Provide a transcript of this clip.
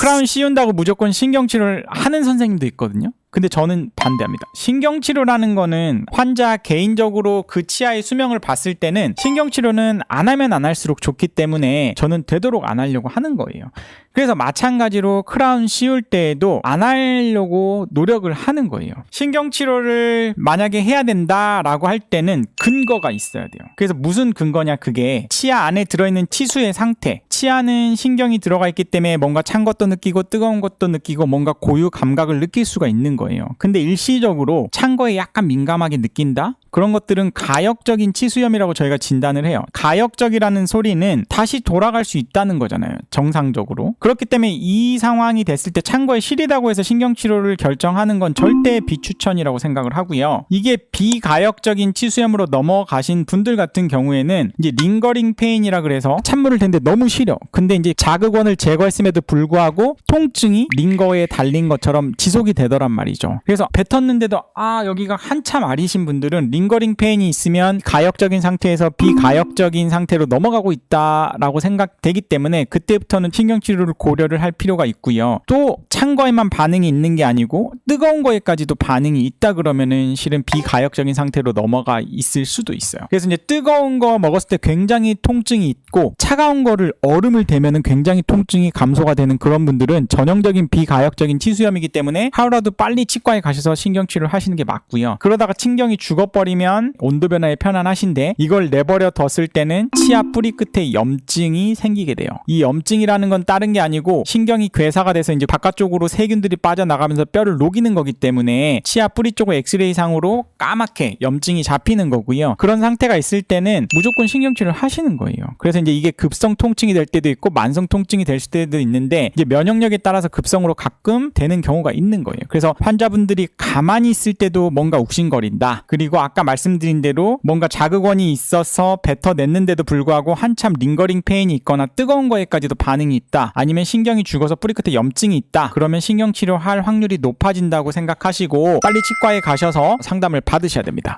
크라운 씌운다고 무조건 신경치료를 하는 선생님도 있거든요. 근데 저는 반대합니다. 신경치료라는 거는 환자 개인적으로 그 치아의 수명을 봤을 때는 신경치료는 안 하면 안 할수록 좋기 때문에 저는 되도록 안 하려고 하는 거예요. 그래서 마찬가지로 크라운 씌울 때에도 안 하려고 노력을 하는 거예요. 신경치료를 만약에 해야 된다라고 할 때는 근거가 있어야 돼요. 그래서 무슨 근거냐, 그게 치아 안에 들어있는 치수의 상태. 치아는 신경이 들어가 있기 때문에 뭔가 찬 것도 느끼고 뜨거운 것도 느끼고 뭔가 고유 감각을 느낄 수가 있는 거예요. 근데 일시적으로 찬 거에 약간 민감하게 느낀다? 그런 것들은 가역적인 치수염이라고 저희가 진단을 해요. 가역적이라는 소리는 다시 돌아갈 수 있다는 거잖아요. 정상적으로. 그렇기 때문에 이 상황이 됐을 때 찬 거에 시리다고 해서 신경치료를 결정하는 건 절대 비추천이라고 생각을 하고요. 이게 비가역적인 치수염으로 넘어가신 분들 같은 경우에는 이제 링거링 페인이라 그래서 찬물을 댔는데 너무 시려. 근데 이제 자극원을 제거했음에도 불구하고 통증이 링거에 달린 것처럼 지속이 되더란 말이죠. 그래서 뱉었는데도 여기가 한참 아리신 분들은 링거링 페인이 있으면 가역적인 상태에서 비가역적인 상태로 넘어가고 있다라고 생각되기 때문에 그때부터는 신경치료를 고려를 할 필요가 있고요. 또 찬 거에만 반응이 있는 게 아니고 뜨거운 거에까지도 반응이 있다 그러면은 실은 비가역적인 상태로 넘어가 있을 수도 있어요. 그래서 이제 뜨거운 거 먹었을 때 굉장히 통증이 있고 차가운 거를 얼음을 대면은 굉장히 통증이 감소가 되는 그런 분들은 전형적인 비가역적인 치수염이기 때문에 하루라도 빨리 치과에 가셔서 신경치료를 하시는 게 맞고요. 그러다가 신경이 죽어버리면 온도 변화에 편안하신데 이걸 내버려 뒀을 때는 치아 뿌리 끝에 염증이 생기게 돼요. 이 염증이라는 건 다른 게 아니고 신경이 괴사가 돼서 이제 바깥쪽으로 세균들이 빠져나가면서 뼈를 녹이는 거기 때문에 치아 뿌리 쪽을 엑스레이 상으로 까맣게 염증이 잡히는 거고요. 그런 상태가 있을 때는 무조건 신경치료를 하시는 거예요. 그래서 이제 이게 급성 통증이 될 때도 있고 만성 통증이 될 때도 있는데 이제 면역력에 따라서 급성으로 가끔 되는 경우가 있는 거예요. 그래서 환자분들이 가만히 있을 때도 뭔가 욱신거린다. 그리고 아까 말씀드린 대로 뭔가 자극원이 있어서 뱉어냈는데도 불구하고 한참 링거링 페인이 있거나 뜨거운 거에까지도 반응이 있다. 아니면 신경이 죽어서 뿌리 끝에 염증이 있다. 그러면 신경치료할 확률이 높아진다고 생각하시고 빨리 치과에 가셔서 상담을 받으셔야 됩니다.